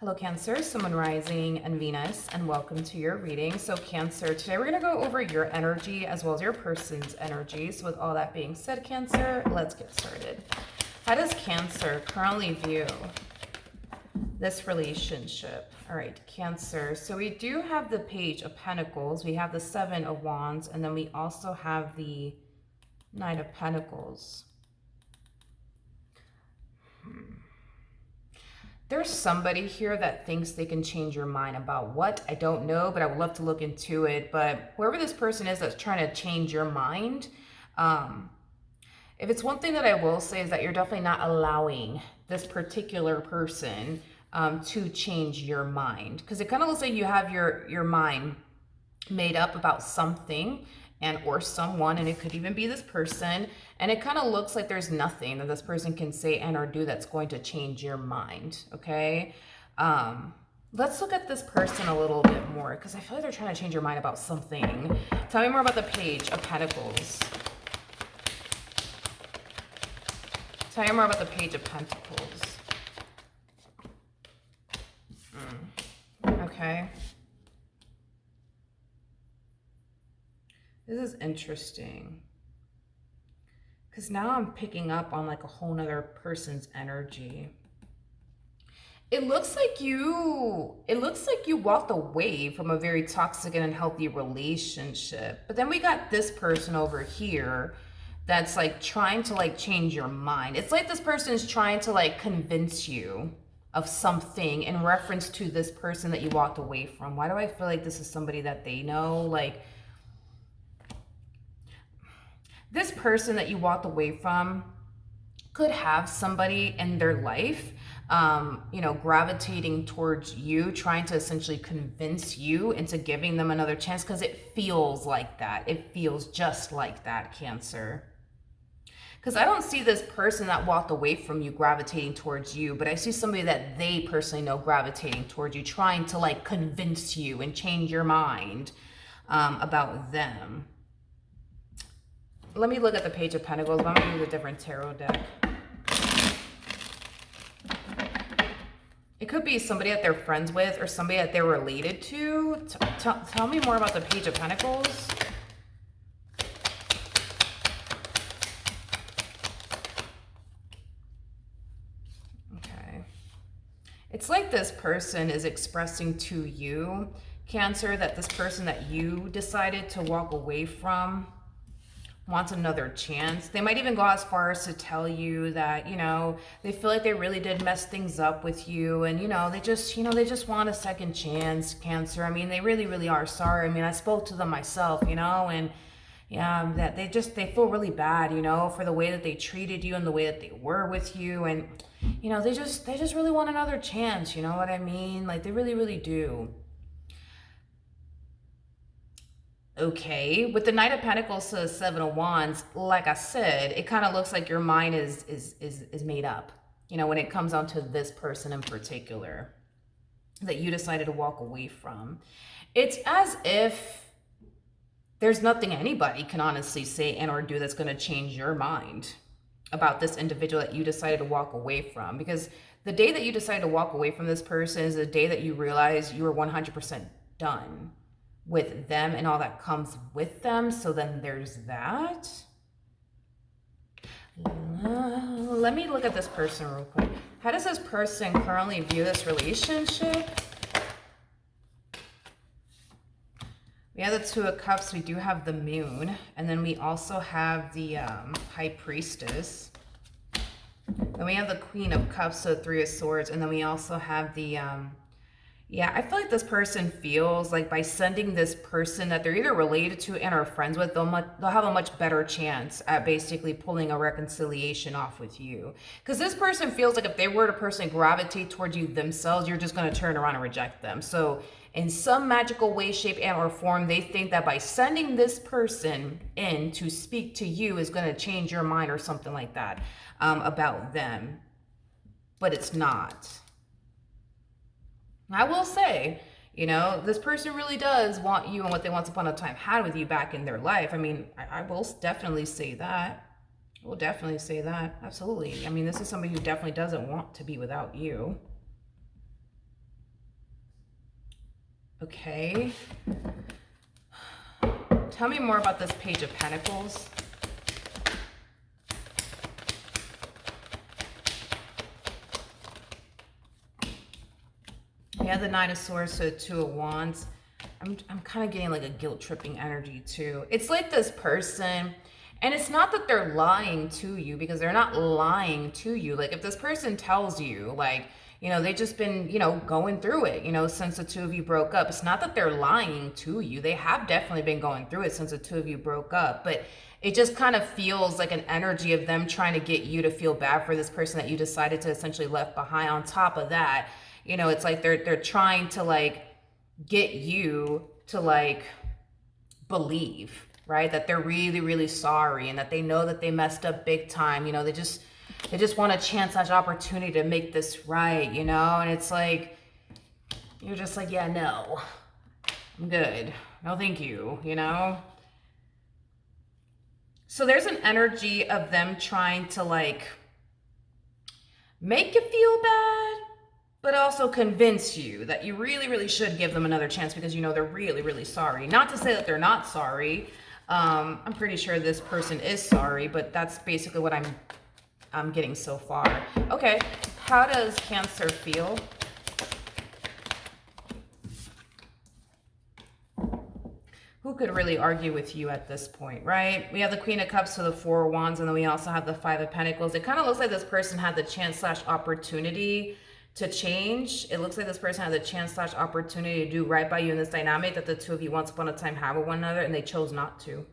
Hello Cancer, Sun, Moon, Rising, and Venus, and welcome to your reading. So Cancer, today we're going to go over your energy as well as your person's energy. So with all that being said, Cancer, let's get started. How does Cancer currently view this relationship? All right, Cancer. So we do have the Page of Pentacles, we have the Seven of Wands, and then we also have the Knight of Pentacles. There's somebody here that thinks they can change your mind about what? I don't know, but I would love to look into it. But whoever this person is that's trying to change your mind, if it's one thing that I will say is that you're definitely not allowing this particular person to change your mind. Because it kind of looks like you have your mind made up about something and or someone, and it could even be this person, and it kind of looks like there's nothing that this person can say and or do that's going to change your mind. Okay, let's look at this person a little bit more, because I feel like they're trying to change your mind about something. Tell me more about the Page of Pentacles. Tell me more about the Page of Pentacles. Okay. This is interesting, because now I'm picking up on like a whole nother person's energy. It looks like you walked away from a very toxic and unhealthy relationship. But then we got this person over here that's like trying to like change your mind. It's like this person is trying to like convince you of something in reference to this person that you walked away from. Why do I feel like this is somebody that they know? Like, this person that you walked away from could have somebody in their life, gravitating towards you, trying to essentially convince you into giving them another chance, because it feels like that. It feels just like that, Cancer. Because I don't see this person that walked away from you gravitating towards you, but I see somebody that they personally know gravitating towards you, trying to like convince you and change your mind about them. Let me look at the Page of Pentacles. I'm going to use a different tarot deck. It could be somebody that they're friends with or somebody that they're related to. Tell me more about the Page of Pentacles. Okay. It's like this person is expressing to you, Cancer, that this person that you decided to walk away from wants another chance. They might even go as far as to tell you that, they feel like they really did mess things up with you, and they just want a second chance, Cancer. I mean, they really, really are sorry. I mean, I spoke to them myself, and yeah, that they feel really bad, for the way that they treated you and the way that they were with you, and they just really want another chance, you know what I mean? Like, they really, really do. Okay, with the Knight of Pentacles to the Seven of Wands, like I said, it kind of looks like your mind is made up, when it comes down to this person in particular that you decided to walk away from. It's as if there's nothing anybody can honestly say and or do that's going to change your mind about this individual that you decided to walk away from, because the day that you decided to walk away from this person is the day that you realize you were 100% done with them and all that comes with them. So then there's that. Let me look at this person real quick. How does this person currently view this relationship? We have the Two of Cups, we do have the Moon, and then we also have the High Priestess. Then we have the Queen of Cups, so Three of Swords, and then we also have the yeah, I feel like this person feels like by sending this person that they're either related to and are friends with, they'll have a much better chance at basically pulling a reconciliation off with you. Because this person feels like if they were to personally gravitate towards you themselves, you're just going to turn around and reject them. So in some magical way, shape, and or form, they think that by sending this person in to speak to you is going to change your mind or something like that about them. But it's not. I will say, this person really does want you and what they once upon a time had with you back in their life. I mean, I will definitely say that. I will definitely say that. Absolutely. I mean, this is somebody who definitely doesn't want to be without you. Okay. Tell me more about this Page of Pentacles. We have the Nine of Swords to the Two of Wands. I'm kind of getting like a guilt tripping energy too. It's like this person, and it's not that they're lying to you, because they're not lying to you. Like if this person tells you like, you know, they've just been, you know, going through it, you know, since the two of you broke up. It's not that they're lying to you. They have definitely been going through it since the two of you broke up, but it just kind of feels like an energy of them trying to get you to feel bad for this person that you decided to essentially left behind. On top of that, you know, it's like they're trying to like get you to like believe, right, that they're really, really sorry and that they know that they messed up big time. You know, they just want a chance, an opportunity to make this right, you know? And it's like, you're just like, yeah, no, I'm good. No, thank you, you know? So there's an energy of them trying to like make you feel bad, but also convince you that you really, really should give them another chance, because you know they're really, really sorry. Not to say that they're not sorry. I'm pretty sure this person is sorry, but that's basically what I'm getting so far. Okay, how does Cancer feel? Who could really argue with you at this point, right? We have the Queen of Cups to the Four of Wands, and then we also have the Five of Pentacles. It kind of looks like this person had the chance / opportunity to change. It looks like this person had the chance / opportunity to do right by you in this dynamic that the two of you once upon a time had with one another, and they chose not to.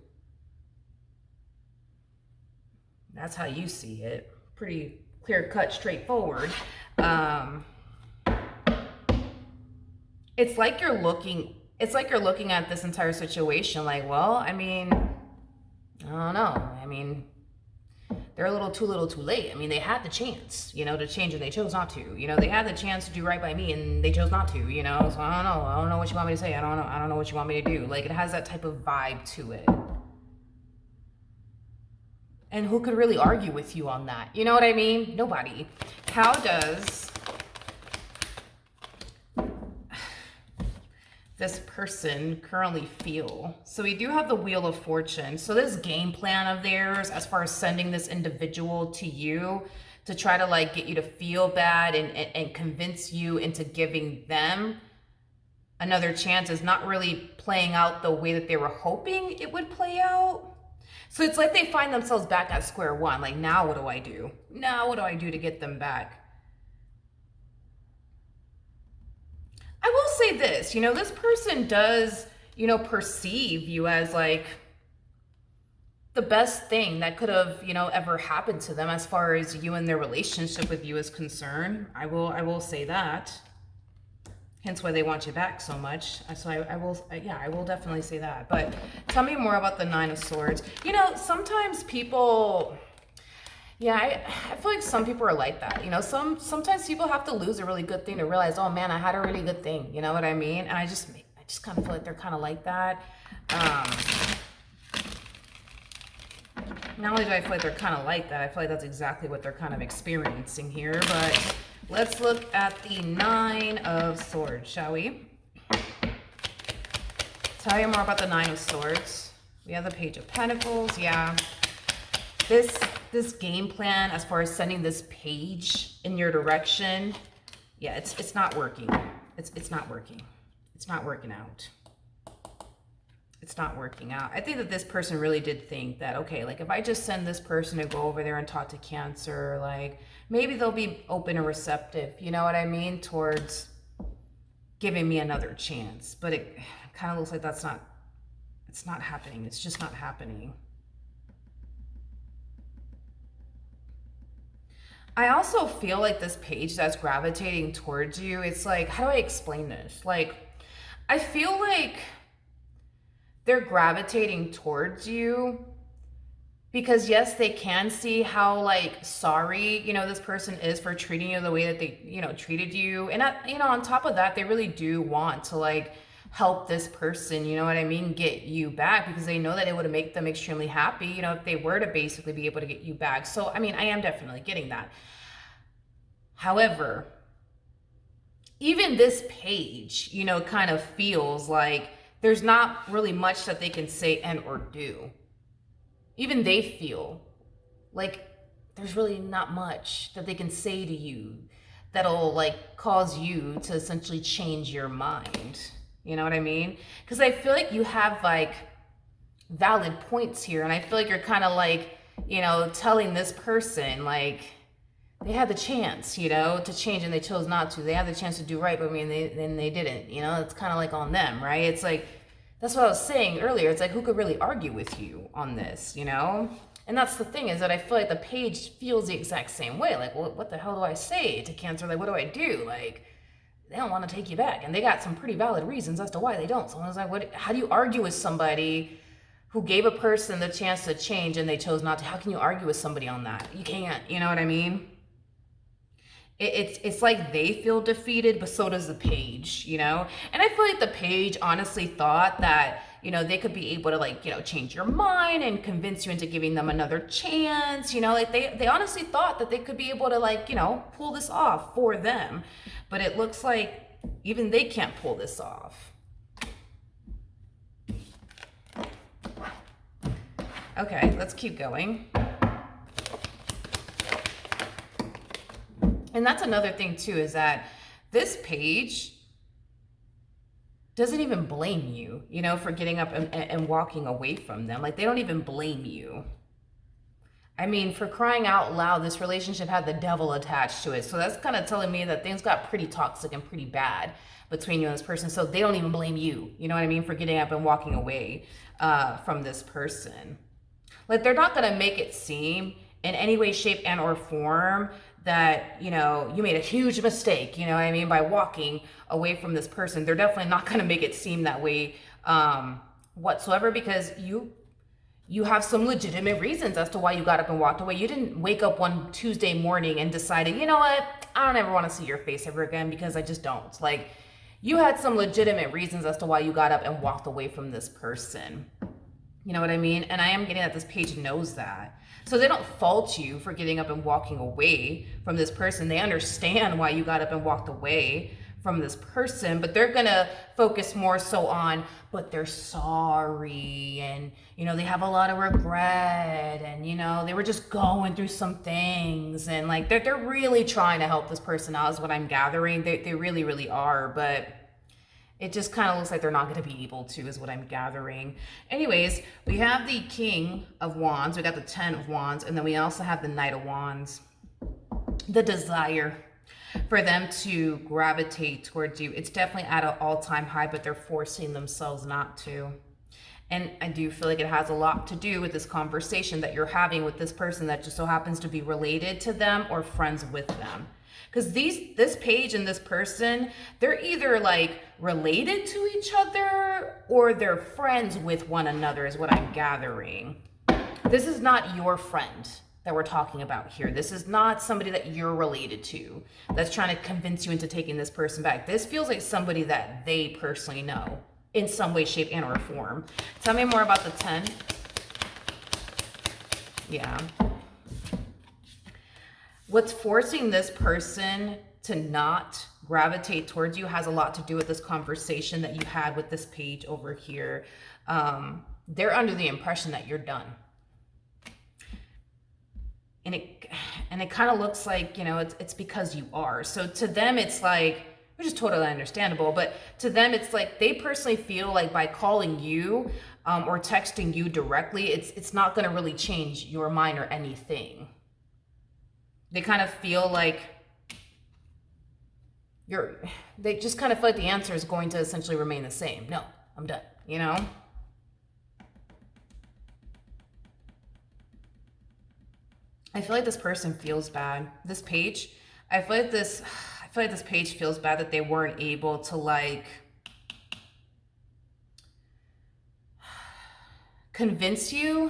That's how you see it. Pretty clear cut, straightforward. It's like you're looking at this entire situation like, well, I mean, I don't know. I mean, they're a little too late. I mean, they had the chance, you know, to change and they chose not to. You know, they had the chance to do right by me and they chose not to, you know? So I don't know. I don't know what you want me to say. I don't know what you want me to do. Like, it has that type of vibe to it. And who could really argue with you on that? You know what I mean? Nobody. How does this person currently feel? So we do have the Wheel of Fortune. So this game plan of theirs, as far as sending this individual to you to try to like get you to feel bad and convince you into giving them another chance, is not really playing out the way that they were hoping it would play out. So it's like they find themselves back at square one. Like, now what do I do? Now what do I do to get them back? I will say this, you know, this person does, you know, perceive you as like the best thing that could have, you know, ever happened to them as far as you and their relationship with you is concerned. I will say that. Hence why they want you back so much. So I will definitely say that. But tell me more about the Nine of Swords. You know, sometimes people, yeah, I feel like some people are like that. You know, sometimes people have to lose a really good thing to realize, oh man, I had a really good thing. You know what I mean? And I just kind of feel like they're kind of like that. Not only do I feel like they're kind of like that, I feel like that's exactly what they're kind of experiencing here. But let's look at the Nine of Swords, shall we? Tell you more about the Nine of Swords. We have the Page of Pentacles. Yeah. This game plan, as far as sending this page in your direction, yeah, it's not working. It's not working. It's not working out. It's not working out. I think that this person really did think that, okay, like if I just send this person to go over there and talk to Cancer, like maybe they'll be open and receptive, you know what I mean, towards giving me another chance. But it kind of looks like it's not happening. It's just not happening. I also feel like this page that's gravitating towards you, it's like, how do I explain this? Like, I feel like they're gravitating towards you because yes, they can see how like sorry, you know, this person is for treating you the way that they, you know, treated you. And you know, on top of that, they really do want to like help this person, you know what I mean, get you back, because they know that it would make them extremely happy, you know, if they were to basically be able to get you back. So, I mean, I am definitely getting that. However, even this page, you know, kind of feels like there's not really much that they can say and or do. Even they feel like there's really not much that they can say to you that'll like cause you to essentially change your mind. You know what I mean? Because I feel like you have like valid points here, and I feel like you're kind of like, you know, telling this person like they had the chance, you know, to change and they chose not to. They had the chance to do right, but I mean, they didn't. You know, it's kind of like on them, right? It's like, that's what I was saying earlier. It's like, who could really argue with you on this, you know? And that's the thing, is that I feel like the page feels the exact same way. Like, well, what the hell do I say to Cancer? Like, what do I do? Like, they don't want to take you back. And they got some pretty valid reasons as to why they don't. So I was like, how do you argue with somebody who gave a person the chance to change and they chose not to? How can you argue with somebody on that? You can't, you know what I mean? It's like they feel defeated, but so does the page, you know? And I feel like the page honestly thought that, you know, they could be able to like, you know, change your mind and convince you into giving them another chance, you know? Like they honestly thought that they could be able to like, you know, pull this off for them. But it looks like even they can't pull this off. Okay, let's keep going. And that's another thing too, is that this page doesn't even blame you, you know, for getting up and walking away from them. Like, they don't even blame you. I mean, for crying out loud, this relationship had the devil attached to it. So that's kind of telling me that things got pretty toxic and pretty bad between you and this person. So they don't even blame you, you know what I mean, for getting up and walking away from this person. Like, they're not going to make it seem in any way, shape, and or form that, you know, you made a huge mistake, you know what I mean, by walking away from this person. They're definitely not going to make it seem that way whatsoever, because you have some legitimate reasons as to why you got up and walked away. You didn't wake up one Tuesday morning and decided, you know what, I don't ever want to see your face ever again, because I just don't. Like, you had some legitimate reasons as to why you got up and walked away from this person. You know what I mean? And I am getting that this page knows that. So they don't fault you for getting up and walking away from this person. They understand why you got up and walked away from this person, but they're gonna focus more so on, but they're sorry, and, you know, they have a lot of regret, and, you know, they were just going through some things, and like they're really trying to help this person out, is what I'm gathering. They really, really are, but it just kind of looks like they're not going to be able to, is what I'm gathering. Anyways, we have the King of Wands, we got the 10 of Wands, and then we also have the Knight of Wands. The desire for them to gravitate towards you, it's definitely at an all-time high, but they're forcing themselves not to. And I do feel like it has a lot to do with this conversation that you're having with this person that just so happens to be related to them or friends with them. Because this page and this person, they're either like related to each other or they're friends with one another, is what I'm gathering. This is not your friend that we're talking about here. This is not somebody that you're related to that's trying to convince you into taking this person back. This feels like somebody that they personally know in some way, shape, and or form. Tell me more about the 10. Yeah. What's forcing this person to not gravitate towards you has a lot to do with this conversation that you had with this page over here. They're under the impression that you're done. And it kind of looks like, you know, it's because you are. So to them, it's like, which is totally understandable, but to them, it's like they personally feel like by calling you or texting you directly, it's not going to really change your mind or anything. They kind of feel like they just kind of feel like the answer is going to essentially remain the same. No, I'm done, you know? I feel like this person feels bad. This page, I feel like this page feels bad that they weren't able to like convince you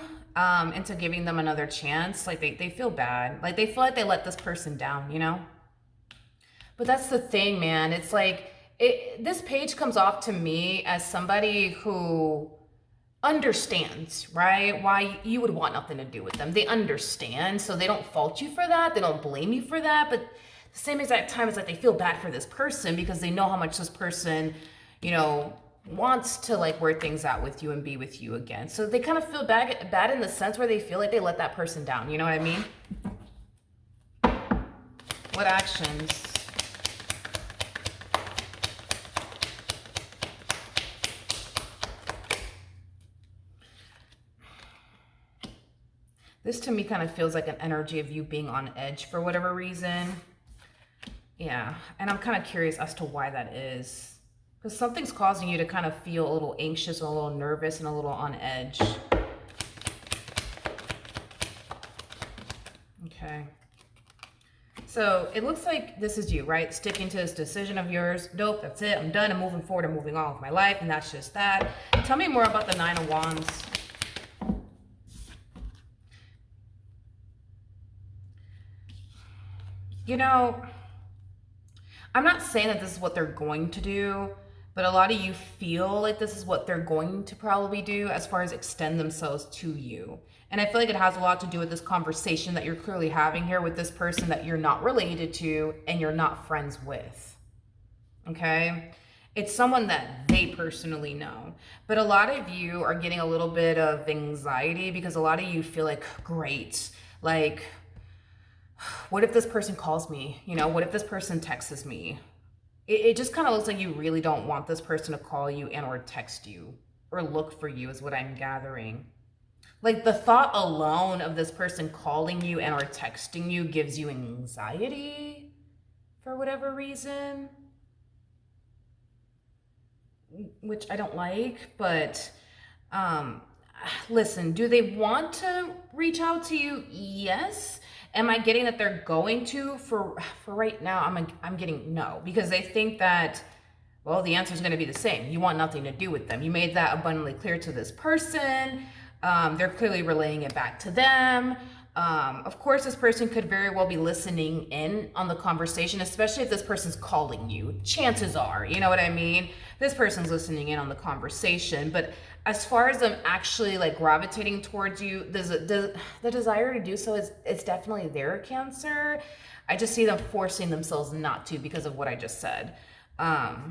into giving them another chance. Like they feel bad. Like they feel like they let this person down, you know? But that's the thing, man. It's like, this page comes off to me as somebody who understands, right? Why you would want nothing to do with them. They understand, so they don't fault you for that. They don't blame you for that, but same exact time, it's like they feel bad for this person because they know how much this person, you know, wants to like work things out with you and be with you again. So they kind of feel bad in the sense where they feel like they let that person down. You know what I mean? What actions? This to me kind of feels like an energy of you being on edge for whatever reason. Yeah, and I'm kind of curious as to why that is. Because something's causing you to kind of feel a little anxious, a little nervous, and a little on edge. Okay. So it looks like this is you, right? Sticking to this decision of yours. Nope, that's it. I'm done. I'm moving forward. I'm moving on with my life. And that's just that. Tell me more about the Nine of Wands. You know, I'm not saying that this is what they're going to do, but a lot of you feel like this is what they're going to probably do as far as extend themselves to you. And I feel like it has a lot to do with this conversation that you're clearly having here with this person that you're not related to and you're not friends with. Okay? It's someone that they personally know. But a lot of you are getting a little bit of anxiety because a lot of you feel like, great, like, what if this person calls me? You know, what if this person texts me? It just kind of looks like you really don't want this person to call you and or text you or look for you is what I'm gathering. Like the thought alone of this person calling you and or texting you gives you anxiety for whatever reason, which I don't like, but listen, do they want to reach out to you? Yes. Am I getting that they're going to? For right now, I'm getting no, because they think that, well, the answer is going to be the same. You want nothing to do with them. You made that abundantly clear to this person. They're clearly relaying it back to them. Of course, this person could very well be listening in on the conversation, especially if this person's calling you. Chances are, you know what I mean? This person's listening in on the conversation. But as far as them actually like gravitating towards you, the desire to do so it's definitely there, Cancer. I just see them forcing themselves not to because of what I just said. I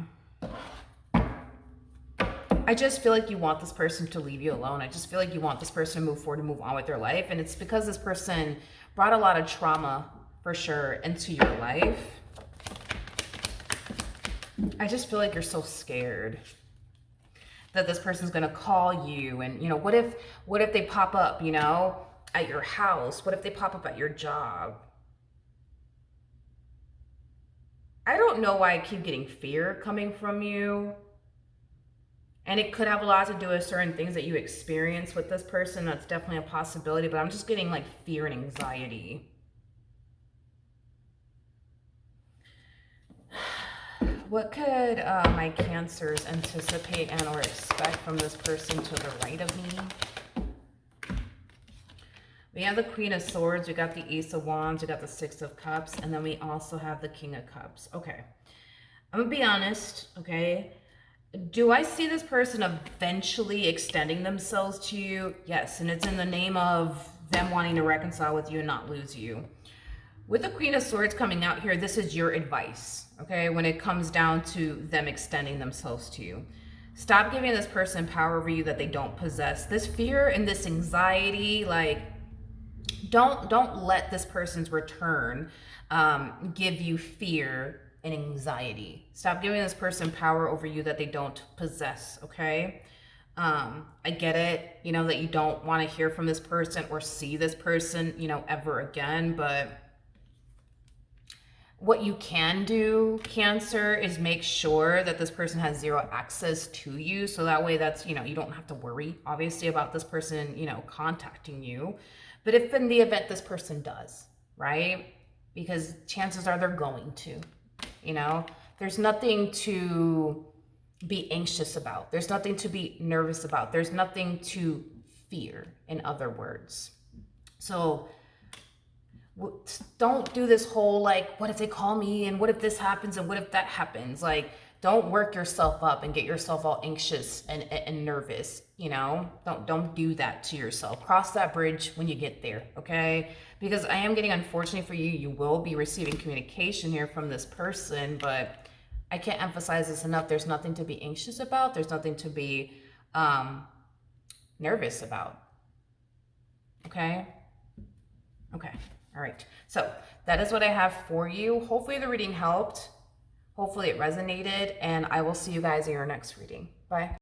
just feel like you want this person to leave you alone. I just feel like you want this person to move forward and move on with their life. And it's because this person brought a lot of trauma, for sure, into your life. I just feel like you're so scared that this person's going to call you. And, you know, what if they pop up, you know, at your house? What if they pop up at your job? I don't know why I keep getting fear coming from you. And it could have a lot to do with certain things that you experience with this person. That's definitely a possibility, but I'm just getting like fear and anxiety. What could my Cancers anticipate and or expect from this person to the right of me? We have the Queen of Swords, we got the Ace of Wands, we got the Six of Cups, and then we also have the King of Cups. Okay, I'm gonna be honest, okay? Do I see this person eventually extending themselves to you? Yes, and it's in the name of them wanting to reconcile with you and not lose you. With the Queen of Swords coming out here, this is your advice, okay? When it comes down to them extending themselves to you. Stop giving this person power over you that they don't possess. This fear and this anxiety, like, don't let this person's return give you fear and anxiety. Stop giving this person power over you that they don't possess, okay? I get it, you know, that you don't want to hear from this person or see this person, you know, ever again, but what you can do, Cancer, is make sure that this person has zero access to you. So that way that's, you know, you don't have to worry, obviously, about this person, you know, contacting you. But if in the event this person does, right? Because chances are they're going to. You know, there's nothing to be anxious about. There's nothing to be nervous about. There's nothing to fear, in other words. So don't do this whole like, what if they call me and what if this happens and what if that happens? Like, don't work yourself up and get yourself all anxious and nervous, you know? Don't do that to yourself. Cross that bridge when you get there, okay? Because I am getting, unfortunately for you, you will be receiving communication here from this person, but I can't emphasize this enough. There's nothing to be anxious about. There's nothing to be nervous about, okay? Okay, all right. So that is what I have for you. Hopefully the reading helped. Hopefully it resonated, and I will see you guys in your next reading. Bye.